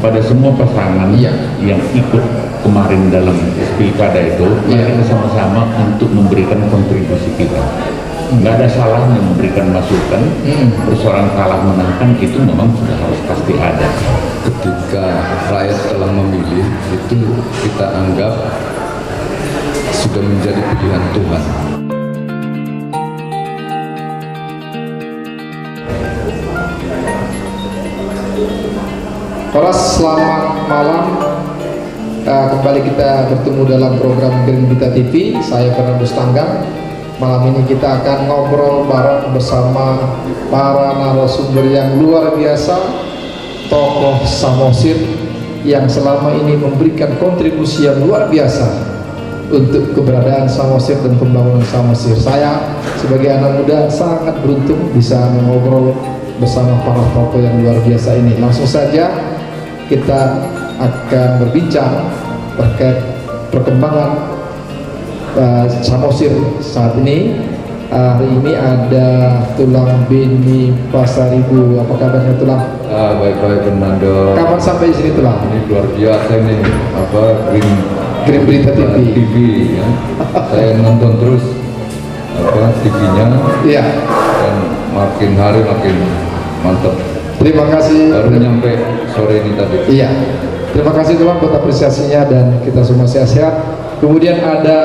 kepada semua pasangan yang ikut kemarin dalam pilkada itu, mari kita sama-sama untuk memberikan kontribusi kita. Nggak ada salahnya memberikan masukan. Persoalan kalah menangkan itu memang sudah harus pasti ada. Ketika rakyat telah memilih, itu kita anggap sudah menjadi pilihan Tuhan. Selamat malam. Kembali kita bertemu dalam program Green Bita TV. Saya Fernando Stanggang. Malam ini kita akan ngobrol bareng bersama para narasumber yang luar biasa, tokoh Samosir yang selama ini memberikan kontribusi yang luar biasa untuk keberadaan Samosir dan pembangunan Samosir. Saya sebagai anak muda sangat beruntung bisa ngobrol bersama para tokoh yang luar biasa ini. Langsung saja kita akan berbincang terkait perkembangan Samosir saat ini. Hari ini ada Tulang Beni Pasaribu. Apa kabarnya Tulang? Baik-baik Fernando. Kapan sampai di sini Tulang? Ini luar biasa nih, Green Bita TV. Ya. Saya nonton terus TV-nya. Iya. Dan makin hari makin mantap. Terima kasih. Baru nyampe sore ini tadi. Iya. Terima kasih Tulang buat apresiasinya dan kita semua sehat-sehat. Kemudian ada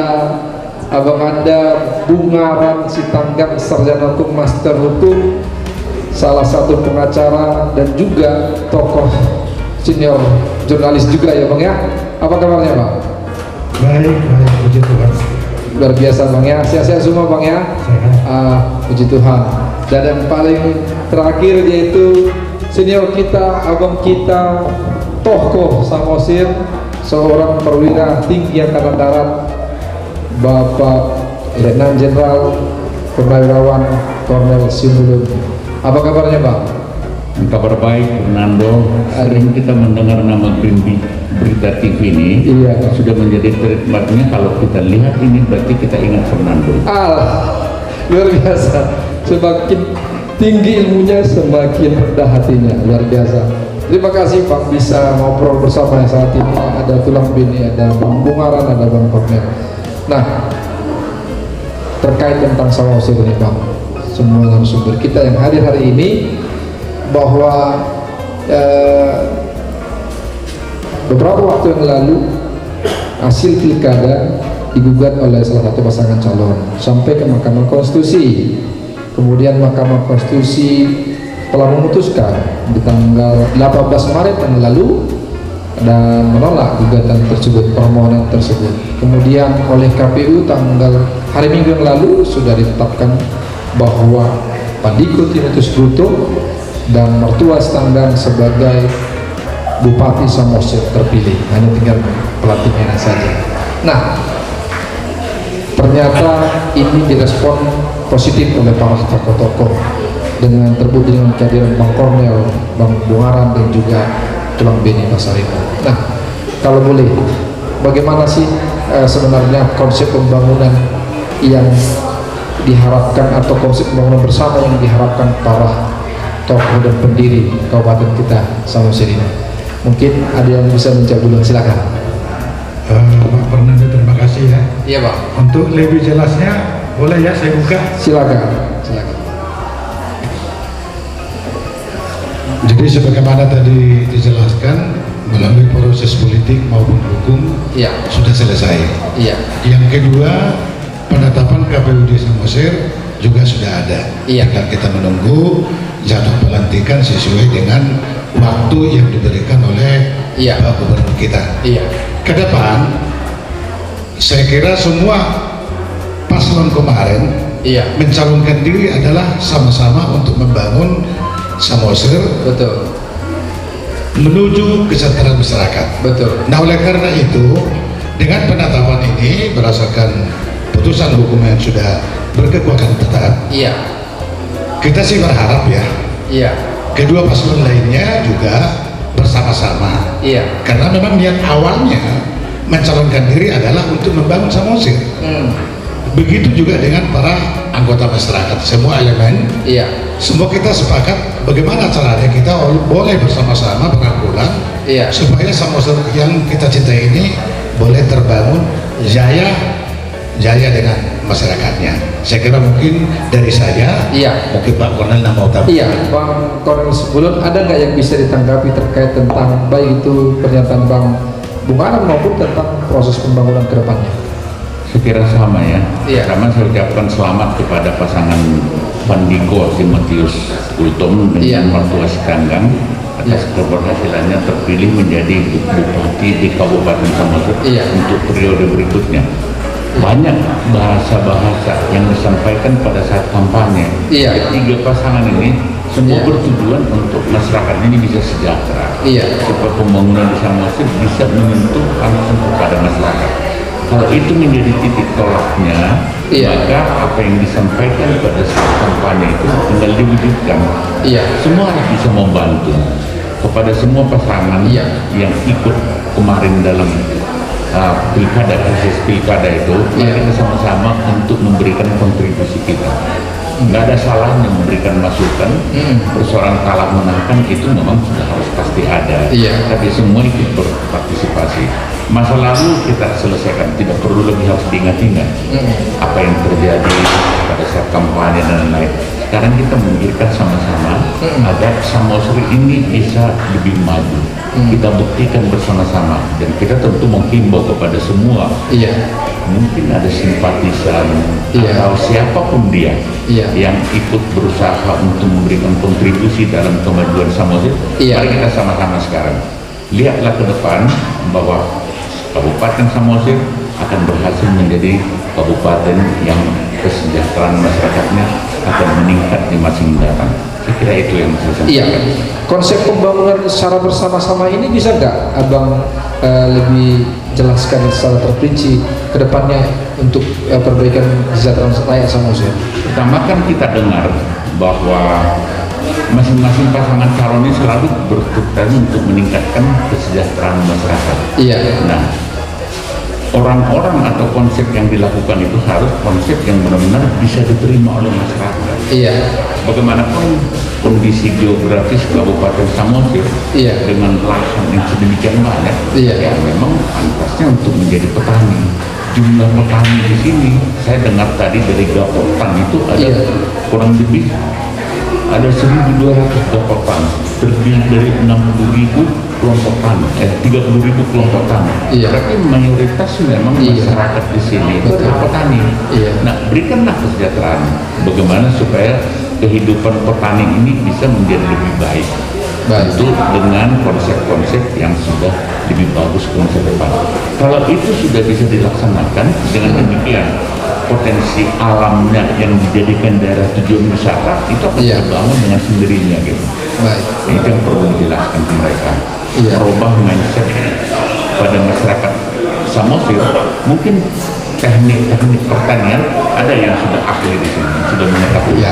Abang Anda Bungaran Sitanggang, sarjana hukum, master hukum, salah satu pengacara dan juga tokoh senior jurnalis juga ya Bang ya. Apa kabarnya Bang? Baik, puji Tuhan. Luar biasa Bang ya. Sehat-sehat semua Bang ya. Puji Tuhan. Dan yang paling terakhir yaitu senior kita, abang kita, tokoh Samosir, seorang perwira tinggi angkatan darat, Bapak Letnan Jenderal Purnawirawan Kornel Simulun. Apa kabarnya Bang? Kabar baik Fernando. Sering kita mendengar nama Green Bita TV ini. Iya, sudah menjadi trademarknya. Kalau kita lihat ini berarti kita ingat Fernando. Luar biasa. Semakin tinggi ilmunya, semakin rendah hatinya. Luar biasa. Terima kasih Pak bisa ngobrol bersama saat ini. Ada Tulang Beni, ada Bang Bungaran, ada Bang Kornel. Nah, terkait tentang Samosir ini Bang, semua narasumber kita yang hadir hari ini, bahwa beberapa waktu yang lalu hasil pilkada digugat oleh salah satu pasangan calon sampai ke Mahkamah Konstitusi. Kemudian Mahkamah Konstitusi telah memutuskan di tanggal 18 Maret yang lalu dan menolak gugatan tersebut, permohonan tersebut. Kemudian oleh KPU hari Minggu yang lalu sudah ditetapkan bahwa Pandiko Timotius Bruto dan mertua Stanggang sebagai Bupati Samosir terpilih. Hanya tinggal pelantikannya saja. Nah, ternyata ini direspon positif oleh para tokoh-tokoh dengan terbukti dengan kehadiran Bang Kornel, Bang Bungaran dan juga Tulang Beni Pasaribu. Nah, kalau boleh, bagaimana sih sebenarnya konsep pembangunan yang diharapkan atau konsep pembangunan bersama yang diharapkan para tokoh dan pendiri kabupaten kita Samosir ini? Mungkin ada yang bisa menjawab dulu, silakan. Pak Fernando, terima kasih ya. Iya Pak. Untuk lebih jelasnya, boleh ya saya buka? Silakan. Jadi sebagaimana tadi dijelaskan, melalui proses politik maupun hukum sudah selesai. Iya. Yang kedua, penetapan KPUD Samosir juga sudah ada. Tinggal kita menunggu jadwal pelantikan sesuai dengan waktu yang diberikan oleh Pak Gubernur kita. Ke depan, saya kira semua paslon kemarin mencalonkan diri adalah sama-sama untuk membangun Samosir, betul, menuju kesejahteraan masyarakat. Betul. Nah, oleh karena itu, dengan penetapan ini berdasarkan putusan hukum yang sudah berkekuatan tetap, kita sih berharap ya, kedua paslon lainnya juga bersama-sama. Karena memang niat awalnya mencalonkan diri adalah untuk membangun Samosir. Begitu juga dengan para anggota masyarakat, semua elemen semua kita sepakat bagaimana caranya kita boleh bersama-sama berangkulan supaya Samosir yang kita cintai ini boleh terbangun jaya dengan masyarakatnya. Saya kira mungkin dari saya, mungkin Pak Kornel mau tahu. Iya, Bang Kornel Sibulun, ada nggak yang bisa ditanggapi terkait tentang baik itu pernyataan Bang Bung Anam maupun tentang proses pembangunan ke depannya? Saya kira sama ya. Pertama saya ucapkan selamat kepada pasangan Pandiko Timotius Kultum dengan mertua Sekanggang atas keberhasilannya terpilih menjadi bupati di Kabupaten Samosir untuk periode berikutnya. Banyak bahasa-bahasa yang disampaikan pada saat kampanye. Ketiga pasangan ini semua bertujuan untuk masyarakat ini bisa sejahtera. Supaya pembangunan di Samosir bisa menyentuh langsung kepada masyarakat. Kalau itu menjadi titik tolaknya, maka apa yang disampaikan pada saat kampanye itu tinggal diwujudkan. Semua harus bisa membantu kepada semua pasangan yang ikut kemarin dalam proses pilkada itu. Mari kita sama-sama untuk memberikan kontribusi kita. Nggak ada salahnya memberikan masukan. Persoalan kalah menangkan itu memang sudah harus pasti ada. Tapi semua ikut berpartisipasi. Masa lalu kita selesaikan, tidak perlu lebih harus diingat-ingat apa yang terjadi pada saat kampanye dan lain-lain. Sekarang kita memikirkan sama-sama agar Samosir ini bisa lebih maju. Kita buktikan bersama-sama dan kita tentu menghimbau kepada semua. Mungkin ada simpatisan atau siapapun dia yang ikut berusaha untuk memberikan kontribusi dalam kemajuan Samosir. Mari kita sama-sama sekarang lihatlah ke depan bahwa Kabupaten Samosir akan berhasil menjadi kabupaten yang kesejahteraan masyarakatnya akan meningkat di masa mendatang. Saya kira itu yang saya sampaikan. Konsep pembangunan secara bersama-sama ini bisa nggak Abang lebih jelaskan secara terperinci ke depannya untuk perbaikan kesejahteraan rakyat Samosir? Pertama kan kita dengar bahwa masing-masing pasangan calon ini selalu bertujuan untuk meningkatkan kesejahteraan masyarakat. Nah, orang-orang atau konsep yang dilakukan itu harus konsep yang benar-benar bisa diterima oleh masyarakat. Bagaimanapun kondisi geografis Kabupaten Samosir dengan lahan yang sedemikian banyak, ya memang pantasnya untuk menjadi petani. Jumlah petani di sini, saya dengar tadi dari Gapotan itu ada kurang lebih ada 1.200 Gapotan, terdiri dari 60.000 kelompok tani, 30.000 kelompok tani. Berarti mayoritas memang masyarakat di sini itu adalah petani. Nah, berikanlah kesejahteraan. Bagaimana supaya kehidupan petani ini bisa menjadi lebih baik. Tentu dengan konsep-konsep yang sudah lebih bagus ke masa depan. Kalau itu sudah bisa dilaksanakan, dengan demikian potensi alamnya yang dijadikan daerah tujuan wisata itu akan terbangun dengan sendirinya gitu. Itu yang perlu dijelaskan ke mereka. Merubah mindset pada masyarakat Samosir. Mungkin teknik pertanian ada yang sudah ahli di sini, sudah mengetahui.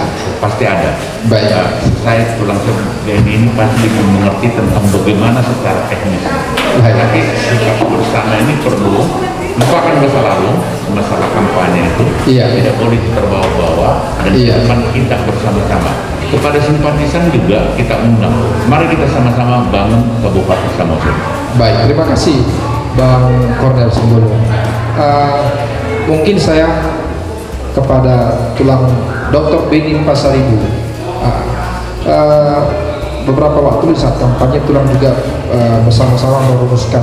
Pasti ada. Saya pulang ke ini pasti mengerti tentang bagaimana secara teknis. Tapi sikap bersama ini perlu lupakan masa lalu, masalah kampanye itu tidak boleh terbawa-bawa dan depan kita bersama-sama. Kepada simpatisan juga kita undang. Mari kita sama-sama bangun Kabupaten Samosir. Baik, terima kasih Bang Kornel Sibulun. Mungkin saya kepada tulang Dr. Bening Pasaribu, beberapa waktu di saat kampanye tulang juga bersama-sama merumuskan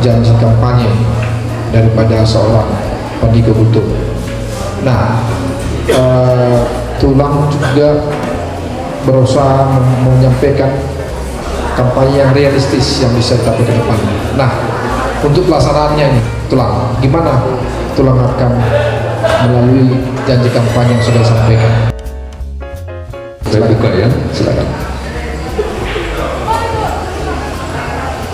janji kampanye daripada seorang Pandiko Kultum. Nah, tulang juga berusaha menyampaikan kampanye yang realistis yang bisa dicapai ke depan. Nah, untuk pelaksanaannya ini, tulang, gimana tulang akan melalui janji kampanye yang sudah disampaikan? Saya buka ya, silakan.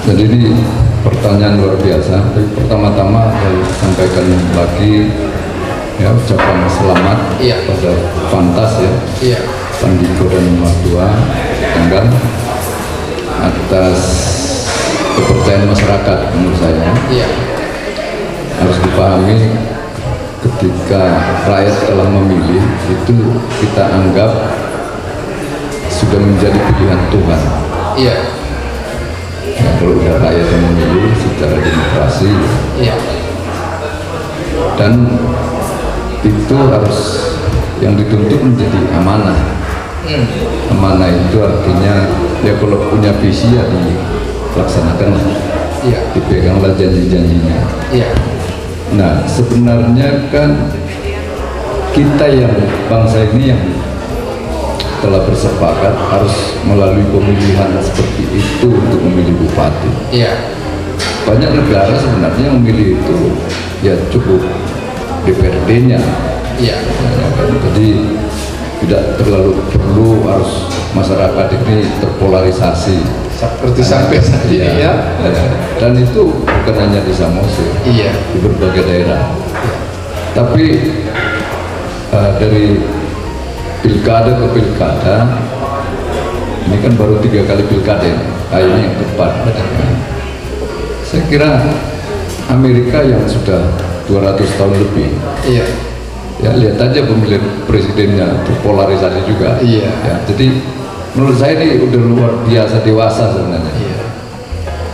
Jadi ini pertanyaan luar biasa. Pertama-tama saya sampaikan lagi ya ucapan selamat pada Pantas ya, Pandiko dan Mertua Sekanggang atas kepercayaan masyarakat. Menurut saya harus dipahami ketika rakyat telah memilih itu kita anggap sudah menjadi pilihan Tuhan. Iya. Ya, kalau udah rakyat yang memilih secara demokrasi, Iya. dan itu harus yang dituntut menjadi amanah. Amanah itu artinya ya kalau punya visi ya dilaksanakan, Iya. dipeganglah janji-janjinya. Iya. Nah sebenarnya kan kita yang bangsa ini yang telah bersepakat harus melalui pemilihan seperti itu untuk memilih bupati. Iya. Banyak negara sebenarnya yang memilih itu ya cukup DPRD-nya. Iya. Jadi tidak terlalu perlu harus masyarakat ini terpolarisasi. Seperti sampai saat ini ya. Dan itu bukan hanya di Samosir, Iya. di berbagai daerah. Tapi dari pilkada ke pilkada, ini kan baru 3 kali pilkada ini, ini yang keempat. Saya kira Amerika yang sudah 200 tahun lebih, Iya. ya lihat aja pemilihan presidennya terpolarisasi juga. Iya. Ya, jadi menurut saya ini udah luar biasa dewasa sebenarnya. Iya.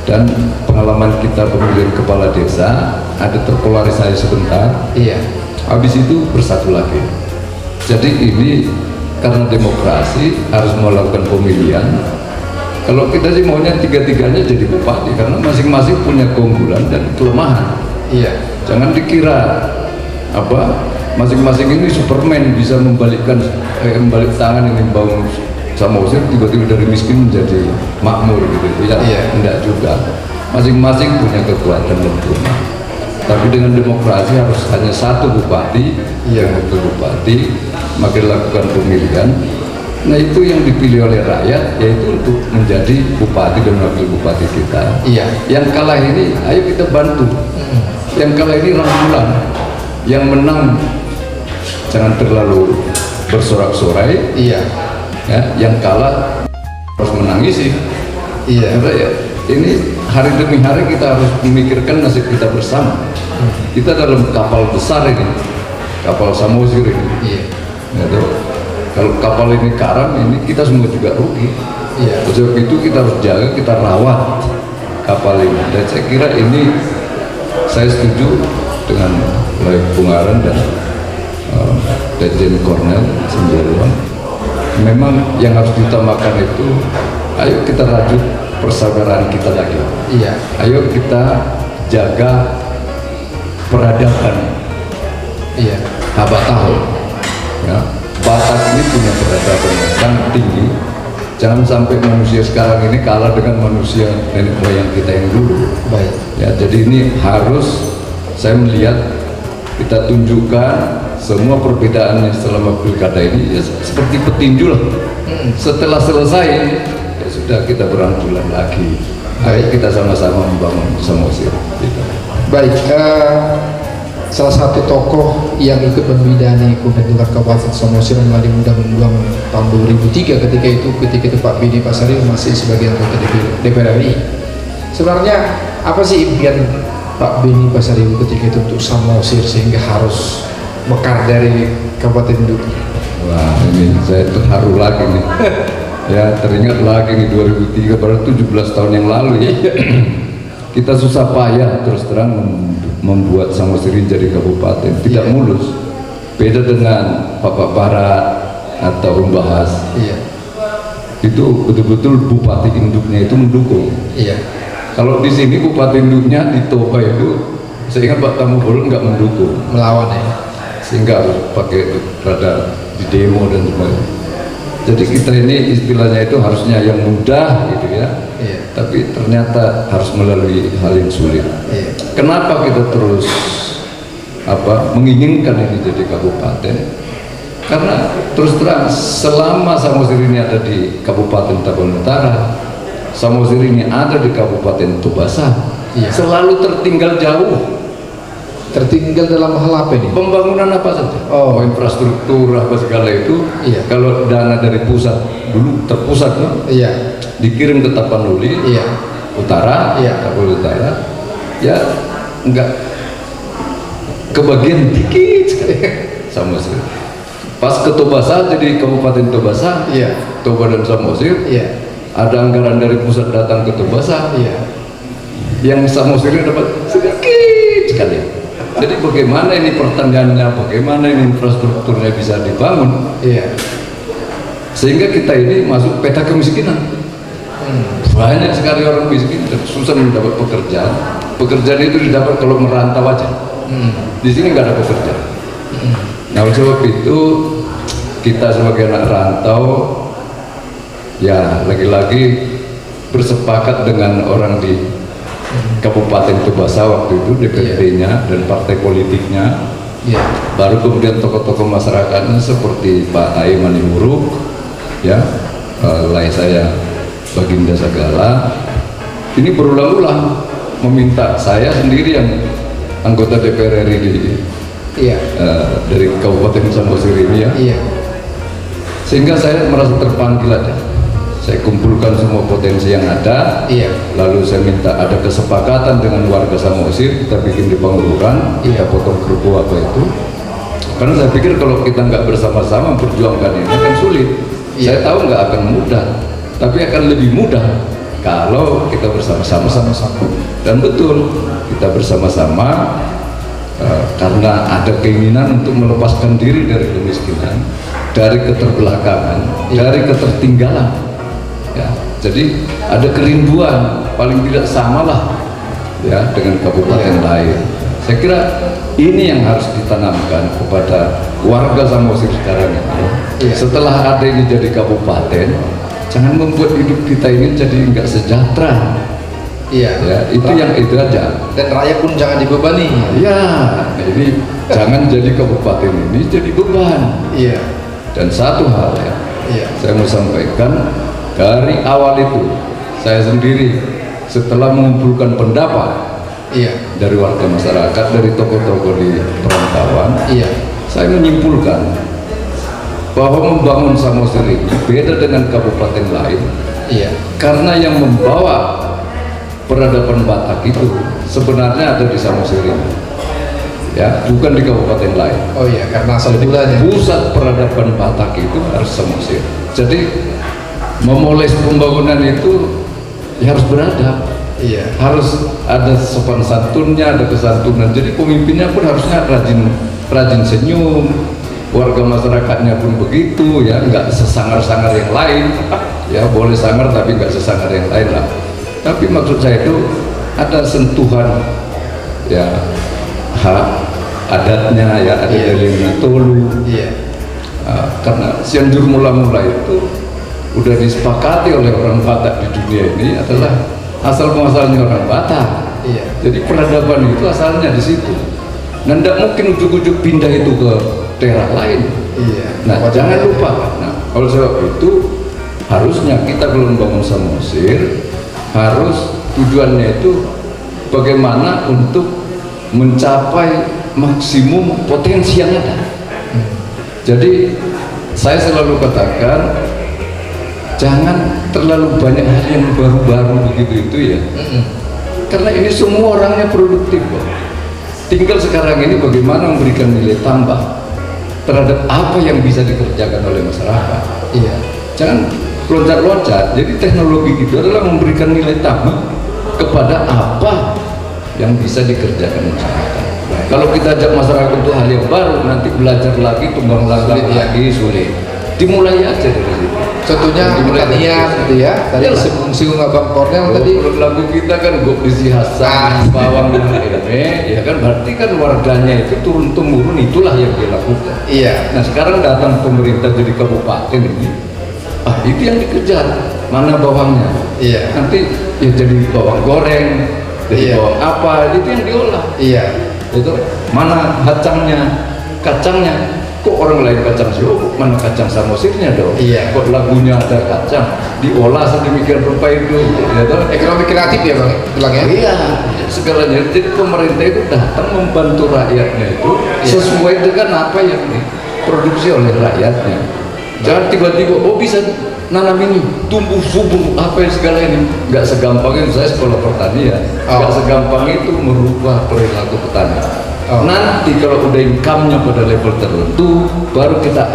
Dan pengalaman kita pemilihan kepala desa ada terpolarisasi sebentar, Iya. habis itu bersatu lagi. Jadi ini karena demokrasi harus melakukan pemilihan. Kalau kita sih maunya tiga-tiganya jadi bupati karena masing-masing punya keunggulan dan kelemahan. Iya. Jangan dikira masing-masing ini Superman bisa membalikkan membalik tangan ini bangun Samosir tiba-tiba dari miskin menjadi makmur gitu ya. Iya. Enggak juga. Masing-masing punya kekuatan dan kelemahan. Tapi dengan demokrasi harus hanya satu bupati, Iya. yang wakil bupati, maka dilakukan pemilihan. Nah itu yang dipilih oleh rakyat, yaitu untuk menjadi bupati dan wakil bupati kita. Iya. Yang kalah ini, ayo kita bantu. Yang kalah ini rangkulan. Yang menang jangan terlalu bersorak-sorai. Iya. Ya, yang kalah harus menangisi. Iya. Karena ya, ini hari demi hari kita harus memikirkan nasib kita bersama. Kita dalam kapal besar ini, kapal Samosir ini. Iya. Gitu. Kalau kapal ini karam, ini kita semua juga rugi. Iya. Oleh sebab itu kita harus jaga, kita rawat kapal ini. Dan saya kira ini saya setuju dengan Bung Aren dan Dirjen Kornel Sembilan. Memang yang harus diutamakan itu, ayo kita rajut persaudaraan kita lagi. Iya. Ayo kita jaga peradaban. Iya. Tahu. Ya, Batak ini punya peradaban yang sangat tinggi. Jangan sampai manusia sekarang ini kalah dengan manusia nenek moyang kita yang dulu. Baik. Ya, jadi ini harus saya melihat kita tunjukkan semua perbedaannya selama pilkada ini ya, seperti petinju lah. Setelah selesai ya sudah kita berangkulan lagi. Ayo kita sama-sama membangun Samosir. Gitu. Baik. Salah satu tokoh yang ikut membidani pembentukan Kabupaten Samosir Wali Muda Membuang tahun 2003 ketika itu Pak Beni Pasaribu masih sebagai anggota DPR RI. Sebenarnya apa sih impian Pak Beni Pasaribu ketika itu untuk Samosir sehingga harus mekar dari kabupaten induknya? Wah, ini saya terharu lagi nih. Ya, teringat lagi nih 2003 baru 17 tahun yang lalu ya. Kita susah payah terus terang membuat Samosir jadi kabupaten, tidak mulus. Beda dengan Bapak Barat atau Umbahas. Iya. Itu betul-betul bupati induknya itu mendukung. Iya. Kalau di sini bupati induknya di Toba itu, saya ingat Pak Tamu Bolon nggak mendukung, Melawan ya. sehingga harus pakai rada di demo dan sebagainya. Jadi kita ini istilahnya itu harusnya yang mudah gitu ya. Iya. Tapi ternyata harus melalui hal yang sulit. Iya. Kenapa kita terus menginginkan ini jadi kabupaten? Karena terus terang selama Samosir ini ada di Kabupaten Tabanan Utara, Samosir ini ada di Kabupaten Tobasa, Iya. selalu tertinggal jauh. Tertinggal dalam hal apa ini? Pembangunan apa saja? Oh. Infrastruktur apa segala itu. Iya. Kalau dana dari pusat dulu terpusat, no? Iya. Dikirim ke Tapanuli. Iya. Utara, Iya. Tapanuli Utara, ya enggak kebagian dikit sekali Samosir. Pas ke Tobasa jadi Kabupaten Tobasa, Iya. Toba dan Samosir, Iya. ada anggaran dari pusat datang ke Tobasa, Iya. yang Samosirnya dapat sedikit sekali. Jadi bagaimana ini pertanyaannya, bagaimana ini infrastrukturnya bisa dibangun, Iya. sehingga kita ini masuk peta kemiskinan. Banyak sekali orang miskin dan susah mendapat pekerjaan. Pekerjaan itu didapat kalau merantau aja. Di sini nggak ada pekerjaan. Nah, oleh sebab itu kita sebagai anak rantau, ya lagi-lagi bersepakat dengan orang di Kabupaten Tobasa waktu itu, DPRD-nya dan partai politiknya. Iya. Baru kemudian tokoh-tokoh masyarakatnya seperti Pak Aiman Imuruk, ya, lai saya Baginda Sagala, ini berulang-ulang meminta saya sendiri yang anggota DPR RI Iya. dari Kabupaten Samosir ini, ya. Iya. Sehingga saya merasa terpanggil aja. Saya kumpulkan semua potensi yang ada, Iya. lalu saya minta ada kesepakatan dengan warga Samosir, kita bikin di Pangururan, kita potong kerbau apa itu. Karena saya pikir kalau kita nggak bersama-sama memperjuangkan ini akan sulit. Iya. Saya tahu nggak akan mudah, tapi akan lebih mudah kalau kita bersama-sama. Dan betul, kita bersama-sama karena ada keinginan untuk melepaskan diri dari kemiskinan, dari keterbelakangan, dari ketertinggalan. Ya, jadi ada kerinduan, paling tidak samalah ya dengan kabupaten lain. Saya kira ini yang harus ditanamkan kepada warga Samosir sekarang ini. Setelah ada ini jadi kabupaten, jangan membuat hidup kita ini jadi nggak sejahtera. Iya. Ya, itu aja. Dan rakyat pun jangan dibebani. Ya, jadi jangan jadi kabupaten ini jadi beban. Iya. Dan satu hal ya, Iya. saya mau sampaikan, dari awal itu saya sendiri setelah mengumpulkan pendapat Iya. dari warga masyarakat, dari tokoh-tokoh di perantauan, Iya. saya menyimpulkan bahwa membangun Samosir ini beda dengan kabupaten lain. Iya. Karena yang membawa peradaban Batak itu sebenarnya ada di Samosir ini, ya, bukan di kabupaten lain. Oh iya, karena asal mulanya. Pusat peradaban Batak itu harus Samosir. Jadi memoles pembangunan itu ya harus beradab. Iya. Harus ada sopan santunnya, ada kesantunan. Jadi pemimpinnya pun harusnya rajin senyum, warga masyarakatnya pun begitu, ya, nggak sesangar-sangar yang lain. Ya boleh sangar tapi nggak sesangar yang lain lah. Tapi maksud saya itu ada sentuhan, ya, hak adatnya, ya, ada dari tolu. Iya. Karena Cianjur mula-mula itu udah disepakati oleh orang Batak di dunia ini adalah asal muasalnya orang Batak. Iya. Jadi peradaban itu asalnya di situ. Dan tidak mungkin ujuk-ujuk pindah itu ke daerah lain. Iya. Nah, jangan lupa. Nah, oleh sebab itu harusnya kita kalau membangun Samosir, harus tujuannya itu bagaimana untuk mencapai maksimum potensi yang ada. Jadi saya selalu katakan, jangan terlalu banyak hal yang baru-baru begitu itu, ya. Karena ini semua orangnya produktif kok. Tinggal sekarang ini bagaimana memberikan nilai tambah terhadap apa yang bisa dikerjakan oleh masyarakat. Iya. Jangan loncat-loncat. Jadi teknologi itu adalah memberikan nilai tambah kepada apa yang bisa dikerjakan masyarakat. Kalau kita ajak masyarakat untuk hal yang baru, nanti belajar lagi, tumbang langgang lagi, sulit. Dimulai aja dari situ. Contohnya pertanian gitu ya. Tadi singgung Abang Kornel tadi. Lagu kita kan Gopisi Hasan, Bawang Ilme, ya kan, berarti kan warganya itu turun temurun itulah yang dilakukan. Iya. Nah sekarang datang pemerintah jadi kabupaten ini, itu yang dikejar, mana bawangnya? Iya. Nanti ya jadi bawang goreng, jadi Iya. bawang apa, itu yang diolah. Iya. Itu mana kacangnya, kok orang lain kacang sirup, mana kacang Samosirnya dong? Iya. Kok lagunya ada kacang, diolah sedemikian rupa itu, ya toh? Ekonomi kreatif ya Bang, bilang ya? Iya, segalanya. Jadi pemerintah itu datang membantu rakyatnya itu sesuai dengan apa yang diproduksi oleh rakyatnya. Jangan tiba-tiba, bisa nanam ini, tumbuh subur, apa yang segala ini. Nggak segampang itu, saya sekolah pertanian, nggak segampang itu merubah perilaku petani. Nanti kalau udah income-nya pada level tertentu, baru kita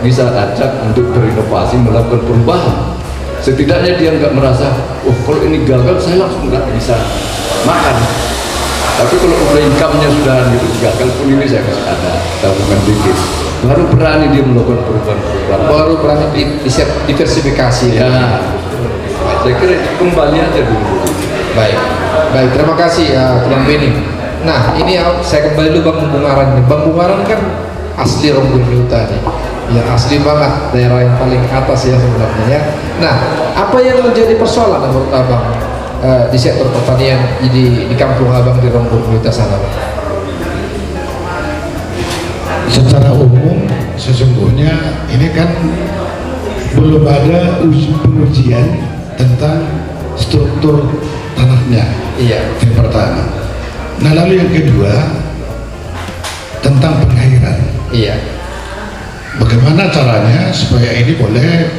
bisa ajak untuk berinovasi, melakukan perubahan. Setidaknya dia nggak merasa, oh kalau ini gagal saya langsung nggak bisa makan. Tapi kalau udah income-nya sudah gitu, gagal pun ini saya kasih ada tabungan dikit. Baru berani dia melakukan perubahan-perubahan. Baru berani diversifikasi. Ya, saya kira itu kembali aja dulu. Baik, terima kasih ya Bang Beni. Nah ini saya kembali dulu Bang Bungaran. Bang Bungaran kan asli Ronggoleuta nih, ya asli banget, daerah yang paling atas ya sebenarnya ya. Nah apa yang menjadi persoalan menurut Abang di sektor pertanian di kampung Abang di Ronggoleuta sana, Bang? Secara umum sesungguhnya ini kan belum ada pengujian tentang struktur tanahnya. Iya. Yang pertama. Nah lalu yang kedua tentang pengairan. Iya. Bagaimana caranya supaya ini boleh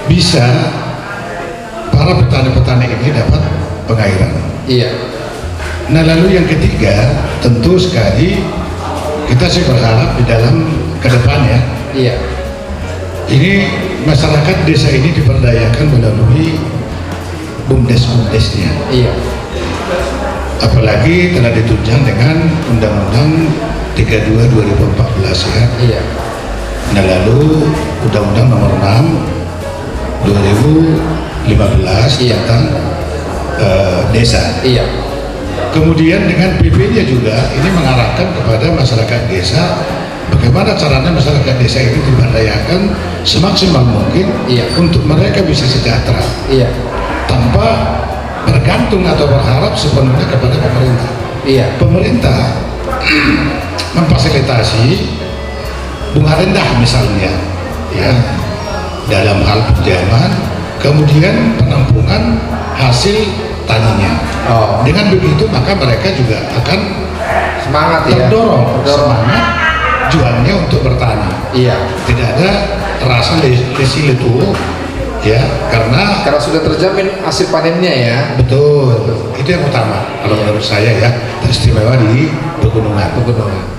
bisa para petani-petani ini dapat pengairan. Iya. Nah lalu yang ketiga tentu sekali kita sih berharap di dalam ke depannya Iya. ini masyarakat desa ini diberdayakan melalui BUMDes-BUMDesnya. Iya. Apalagi telah ditunjang dengan Undang-Undang 32 2014 ya. Iya. Nah lalu Undang-Undang Nomor 6 2015 Iya. tentang desa. Iya. Kemudian dengan PP-nya juga ini mengarahkan kepada masyarakat desa bagaimana caranya masyarakat desa ini diberdayakan semaksimal mungkin untuk mereka bisa sejahtera. Iya. Tanpa bergantung atau berharap sepenuhnya kepada pemerintah. Iya. Pemerintah memfasilitasi bunga rendah misalnya, ya, dalam hal pinjaman, kemudian penampungan hasil taninya. Dengan begitu maka mereka juga akan Semangat terdorong semangat jualnya untuk bertani. Iya. Tidak ada rasa lesi letu. Ya, karena sudah terjamin hasil panennya ya. Betul, itu yang utama kalau menurut saya ya, teristimewa di pegunungan.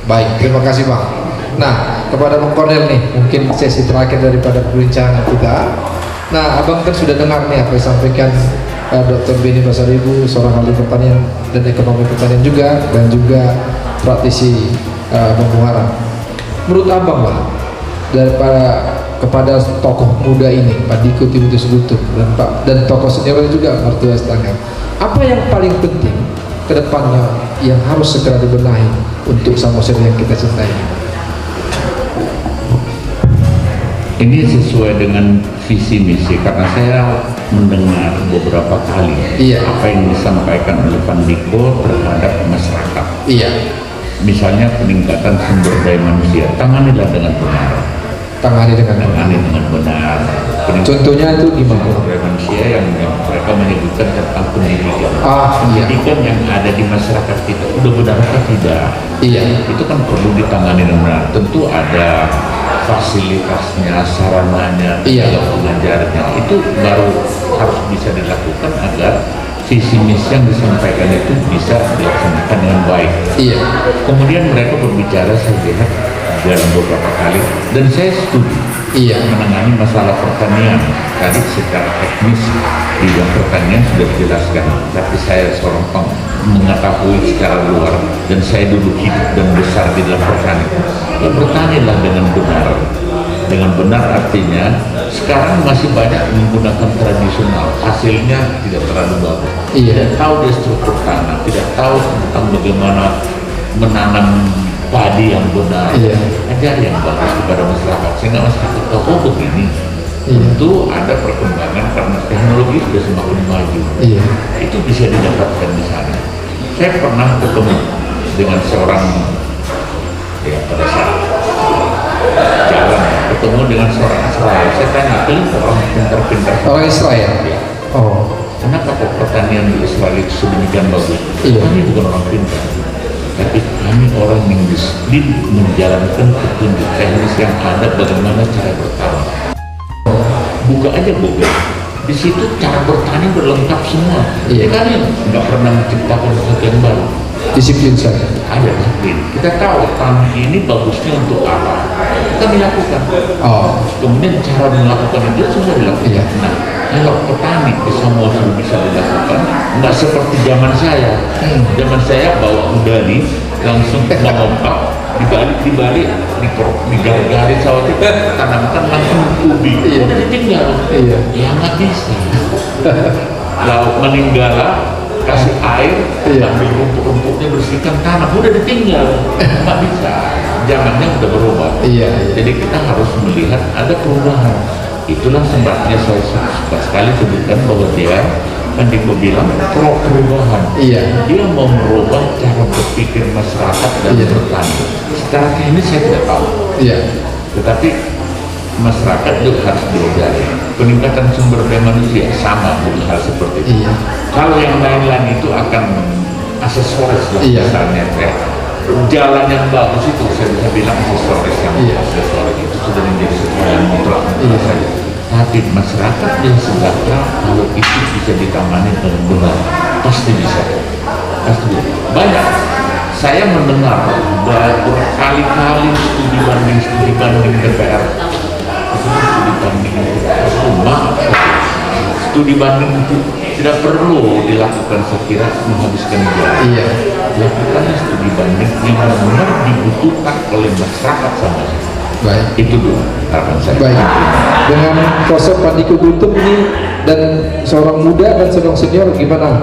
Baik, terima kasih Bang. Nah, kepada Bang Kornel nih, mungkin sesi terakhir daripada perbincangan kita. Nah, Abang kan sudah dengar nih apa yang disampaikan Dr. Beni Basaribu, seorang ahli pertanian dan ekonomi pertanian juga, dan juga praktisi Bang Bungaran. Menurut Abang Bang, kepada tokoh muda ini, Pak Diko Timotius Gutung dan tokoh senior juga Martua Stangam, apa yang paling penting ke depannya yang harus segera dibenahi untuk Samosir yang kita cintai? Ini sesuai dengan visi misi karena saya mendengar beberapa kali apa yang disampaikan oleh Pak Diko terhadap masyarakat. Iya. Misalnya peningkatan sumber daya manusia, tanganilah dengan benar. Tangani dengan benar. Contohnya itu gimana? Sumber daya manusia yang mereka menyebutkan tentang pendidikan. Pendidikan yang ada di masyarakat kita udah benar atau tidak? Iya. Itu kan perlu ditangani dengan benar. Tentu ada fasilitasnya, sarananya, pengajarnya. Itu baru harus bisa dilakukan agar visi misi yang disampaikan itu bisa dilaksanakan dengan baik. Iya. Kemudian mereka berbicara, saya lihat dalam beberapa kali, dan saya setuju menangani masalah pertanian. Tadi secara teknis di bidang pertanian sudah dijelaskan, tapi saya seorang mengetahui secara luar dan saya dulu hidup dan besar di dalam pertanian. Ya bertanilah dengan benar. Dengan benar artinya sekarang masih banyak menggunakan tradisional, hasilnya tidak terlalu bagus. Tidak tahu dia struktur tanah, tidak tahu tentang bagaimana menanam padi yang benar. Ajar yang bagus kepada masyarakat sehingga masyarakat tahu, oh begini. Tentu ada perkembangan karena teknologi sudah semakin maju. Itu bisa didapatkan di sana. Saya pernah ketemu dengan seorang pada saat jalan, ketemu dengan seorang Israel. Saya tanya, kalian orang pintar-pintar orang Israel? Kenapa kok pertanian di Israel itu sedemikian bagus? Kami bukan orang pintar, tapi kami orang yang disiplin menjalankan petunjuk teknis yang ada bagaimana cara bertanian. Buka aja Google, Di situ cara bertani berlengkap semua. Iya. Kita kan nggak pernah menciptakan sesuatu yang baru. Disiplin saja. Ada disiplin. Kita tahu tanah ini bagusnya untuk apa. Kita dilakukan. Oh, Kemudian cara melakukan itu semua dilakukan. Iya. Nah, kalau petani di Samoa sudah bisa dilakukan, nggak seperti zaman saya. Zaman saya bawa kuda nih, langsung ngompak, dibalik, digaris sawah itu, tanamkan langsung ubi. Iya. Udah ditinggal. Iya. Ya nggak bisa. Lalu meninggal, kasih air, Iya. ambil rumput-rumputnya, bersihkan tanah, udah ditinggal. Nggak bisa. Zamannya udah berubah. iya. Jadi kita harus melihat ada perubahan. Itulah sebabnya saya suka sekali sebutkan bahwa dia kan bilang pro perubahan. Iya. Dia mau merubah cara berpikir masyarakat dan Iya. bertani. Secara teknis saya tidak tahu, Iya. tetapi masyarakat juga harus diajari. Peningkatan sumber daya manusia sama hal seperti itu. Iya. Kalau yang lain-lain itu akan aksesoris lah, Iya. misalnya jalan yang bagus itu saya bisa bilang aksesoris yang Iya. aksesoris itu sudah menjadi sesuatu yang mutlak Iya. saja. Tapi masyarakat yang sejahtera kalau itu bisa ditangani dengan benar pasti bisa. Pasti bisa. Banyak. Saya mendengar berkali-kali studi banding DPR. Studi banding DPR. Maaf. Studi banding itu tidak perlu dilakukan, saya kira menghabiskan biaya. Iya. Lakukanlah studi banding yang benar dibutuhkan oleh masyarakat sama. Baik. Itu dulu harapan saya. Baik. Dengan sosok Pandiko Gultom ini dan seorang muda dan seorang senior gimana?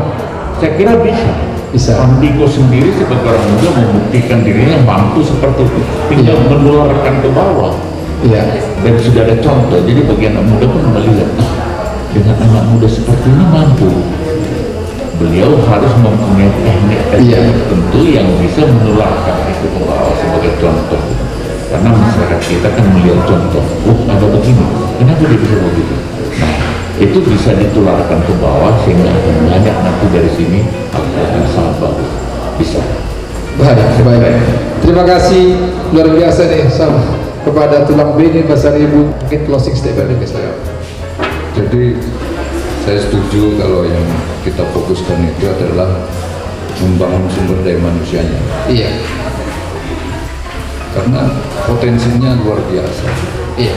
Saya kira bisa. Bisa. Pandiko sendiri sebagai orang muda membuktikan dirinya mampu seperti itu. Tinggal Iya. menularkan ke bawah. Iya. Dan sudah ada contoh. Jadi bagi anak muda pun melihat, dengan anak muda seperti ini mampu. Beliau harus mempunyai teknik Iya. tertentu yang bisa menularkan itu ke bawah sebagai contoh. Karena masyarakat kita kan melihat contoh, ada begini, kenapa dia bisa begitu? Nah, itu bisa ditularkan ke bawah sehingga akan banyak nanti dari sini hal-hal yang sangat bagus. Bisa. Baik. Terima kasih luar biasa nih sama kepada Tulang B ini Pasar Ibu. Mungkin closing statement dari saya. Jadi saya setuju kalau yang kita fokuskan itu adalah membangun sumber daya manusianya, Iya. karena potensinya luar biasa Iya.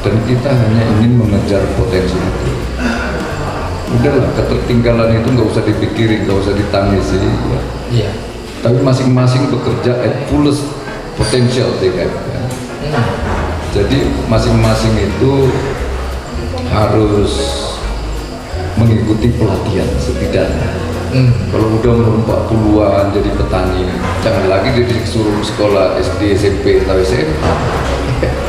dan kita hanya ingin mengejar potensi itu. Udahlah, ketertinggalan itu nggak usah dipikirin, nggak usah ditangisi ya. Iya. Tapi masing-masing bekerja at fullest potential TKF ya. Jadi masing-masing itu harus mengikuti pelatihan setidaknya. Kalau udah umur 40-an jadi petani, jangan lagi jadi disuruh sekolah SD, SMP, atau SMA.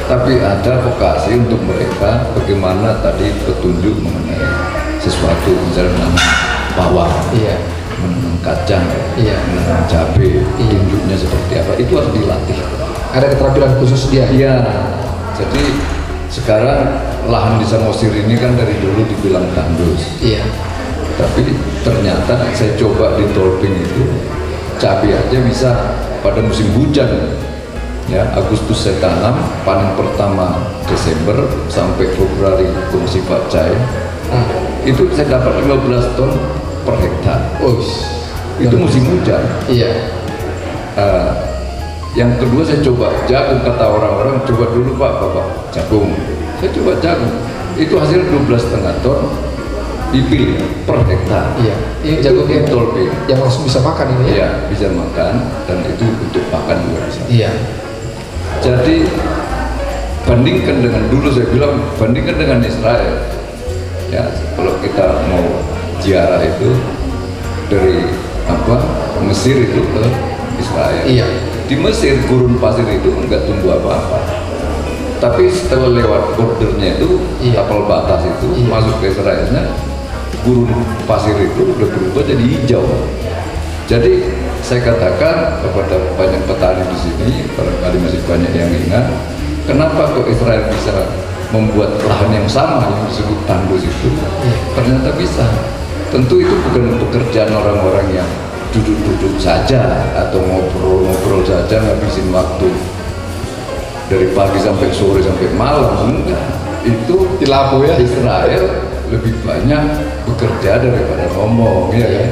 Tapi ada vokasi untuk mereka bagaimana tadi petunjuk mengenai sesuatu, misalnya menanam bawang, Iya. menanam kacang, Iya. menanam cabai, tunjuknya seperti apa, itu harus dilatih. Ada keterampilan khusus dia. Iya, jadi sekarang lahan di Samosir ini kan dari dulu dibilang tandus. Iya. Tapi ternyata saya coba di Tolping itu cabai aja bisa pada musim hujan ya, Agustus saya tanam, panen pertama Desember sampai Februari kondisi pacai, itu saya dapat 15 ton per hektar. Itu musim hujan. Iya. Yang kedua saya coba jagung, kata orang-orang coba dulu Bapak jagung. Saya coba jagung, itu hasil 12,5 ton bibit per hektar. Iya. Ini jagung yang Tolping. yang langsung bisa makan ini ya. Iya, bisa makan dan itu untuk pakan juga bisa. Iya. Jadi bandingkan dengan dulu saya bilang bandingkan dengan Israel. Ya, kalau kita mau ziarah itu dari Mesir itu ke Israel. Iya. Di Mesir gurun pasir itu enggak tumbuh apa-apa. Tapi setelah lewat bordernya itu, Iya. kapal batas itu Iya. masuk ke Israelnya, gurun pasir itu udah berubah jadi hijau. Jadi saya katakan kepada banyak petani di sini, barangkali masih banyak yang ingat, kenapa kok Israel bisa membuat lahan yang sama yang disebut tandus itu? Ternyata bisa. Tentu itu bukan pekerjaan orang-orang yang duduk-duduk saja atau ngobrol-ngobrol saja ngabisin waktu dari pagi sampai sore sampai malam, enggak. Itu Di lampu ya. Israel lebih banyak bekerja daripada ngomong, ya kan?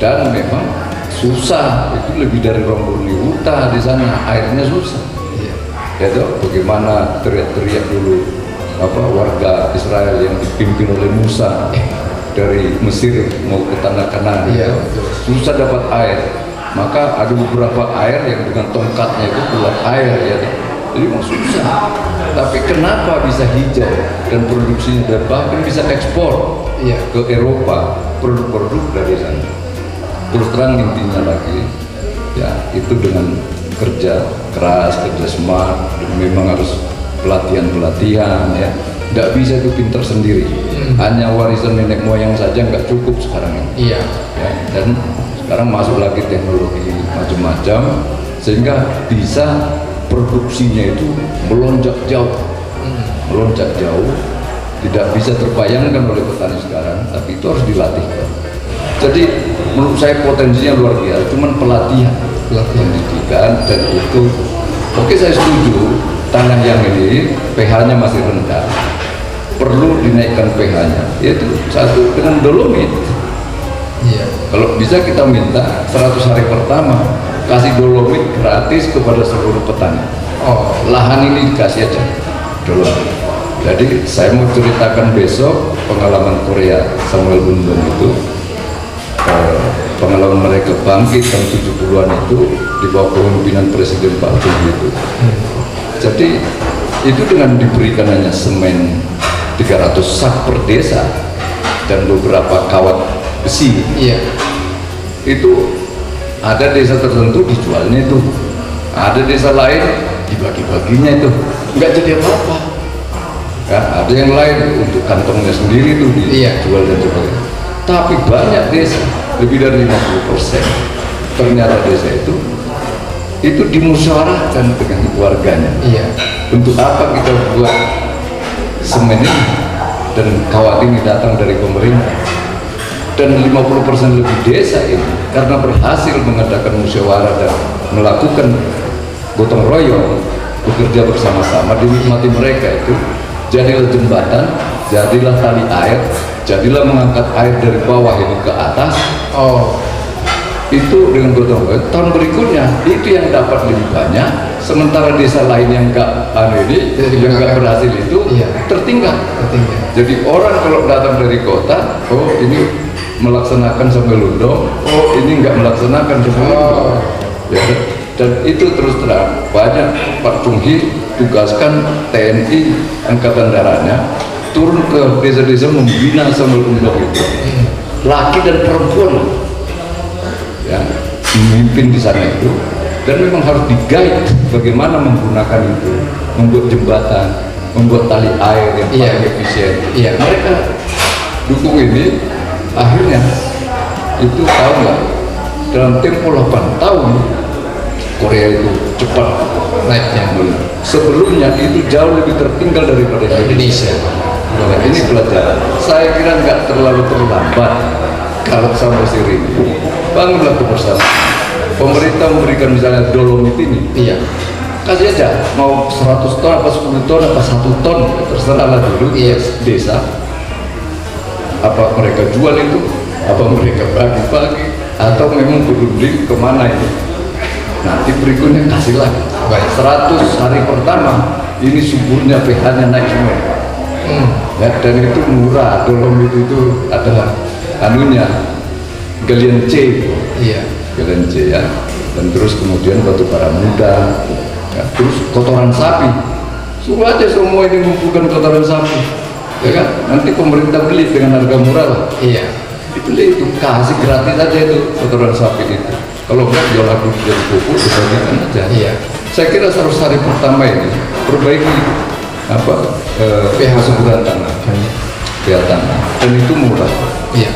Dan memang susah, itu lebih dari rombongan Lihuta di sana, airnya susah. Ya toh, bagaimana teriak-teriak dulu warga Israel yang dipimpin oleh Musa dari Mesir mau ke tanah Kanaan, susah dapat air. Maka ada beberapa air yang dengan tongkatnya itu keluar air, ya toh. Jadi memang susah. Tapi kenapa bisa hijau dan produksinya dan bahkan bisa ekspor ke Eropa produk-produk dari sana? Terus terang intinya lagi, ya itu dengan kerja keras, kerja smart, memang harus pelatihan, ya. Nggak bisa itu pinter sendiri. Hanya warisan nenek moyang saja nggak cukup sekarang ini. Ya, dan sekarang masuk lagi teknologi macam-macam sehingga bisa produksinya itu melonjak jauh, tidak bisa terbayangkan oleh petani sekarang, tapi itu harus dilatih. Jadi menurut saya potensinya luar biasa, cuman pelatihan pendidikan dan itu. Oke, saya setuju tanah yang ini pH-nya masih rendah, perlu dinaikkan pH-nya, yaitu satu dengan dolomit. Kalau bisa kita minta 100 hari pertama kasih dolomit gratis kepada seluruh petani. Lahan ini dikasih aja dolomit. Jadi saya mau ceritakan besok pengalaman Korea Samuel Bundong itu, pengalaman mereka bangkit tahun 70-an itu di bawah kepemimpinan Presiden Pak Jokowi itu. Jadi itu dengan diberikan hanya semen 300 sak per desa dan beberapa kawat besi, itu ada desa tertentu dijualnya itu, ada desa lain dibagi-baginya itu, nggak jadi apa-apa. Ya, ada yang lain untuk kantongnya sendiri itu dijual dan sebagainya. Tapi banyak desa, lebih dari 50%, ternyata desa itu dimusyawarahkan dengan warganya. Untuk apa kita buat semen ini dan kawat ini datang dari pemerintah, dan 50% lebih desa ini karena berhasil mengadakan musyawarah dan melakukan gotong royong, bekerja bersama-sama, dinikmati mereka itu. Jadilah jembatan, jadilah tali air, jadilah mengangkat air dari bawah ini ke atas. Itu dengan gotong royong. Tahun berikutnya itu yang dapat lebih banyak, sementara desa lain yang nggak berhasil itu tertinggal. Jadi orang kalau datang dari kota, ini melaksanakan sampai Lundong, ini nggak melaksanakan sampai Lundong. Ya, dan itu terus terang banyak Pak Chung Hee tugaskan TNI Angkatan Daratnya turun ke desa-desa membina sampai Lundong itu, laki dan perempuan, ya, memimpin di sana itu, dan memang harus di-guide bagaimana menggunakan itu, membuat jembatan, membuat tali air yang paling efisien. Mereka dukung ini. Akhirnya itu tahu nggak, dalam tempo 8 tahun Korea itu cepat naiknya. Sebelumnya itu jauh lebih tertinggal daripada Indonesia. Nah, ini pelajaran. Saya kira nggak terlalu terlambat kalau sama siri bangunlah kebersamaan. Pemerintah memberikan misalnya dolomit ini, kasih aja, mau 100 ton apa 10 ton apa 1 ton, terserahlah dulu desa. Apa mereka jual itu, apa mereka bagi-bagi, atau memang berunding kemana itu. Nanti berikutnya kasih lagi. 100 hari pertama ini suburnya pH-nya naik semua. Ya, dan itu murah. Dolomit itu adalah anunya galian C, galian C, ya. Dan terus kemudian batu bara muda, ya. Terus kotoran sapi. Suruh aja semua ini mengumpulkan kotoran sapi. Ya kan, nanti pemerintah beli dengan harga murah lah. Dibeli itu, kasih gratis aja itu kotoran sapi itu. Kalau enggak jual lagi jadi pupuk, dibagikan aja. Saya kira 100 hari pertama ini perbaiki pH semburan tanah, pH tanah, dan itu murah. Ya,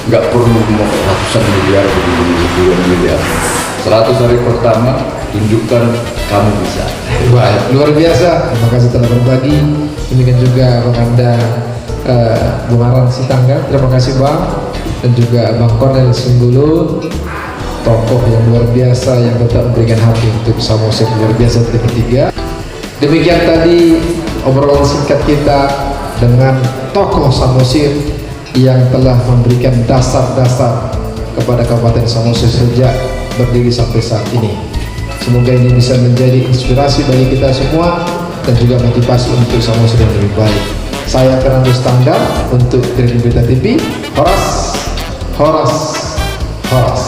nggak perlu ratusan miliar, ribuan miliar. 100 hari pertama tunjukkan kamu bisa. Baik, luar biasa. Terima kasih telah berbagi. Demikian juga Bang Anda, Bung Aran Sitanggang. Terima kasih Bang, dan juga Bang Kornel Sunggulu, tokoh yang luar biasa yang tetap memberikan hati untuk Samosir luar biasa TV3. Demikian tadi obrolan singkat kita dengan tokoh Samosir yang telah memberikan dasar-dasar kepada Kabupaten Samosir sejak berdiri sampai saat ini. Semoga ini bisa menjadi inspirasi bagi kita semua dan juga motivasi untuk Samosir yang lebih baik. Saya Fernandus Tanggar untuk Green Berita TV. Horas, horas, horas.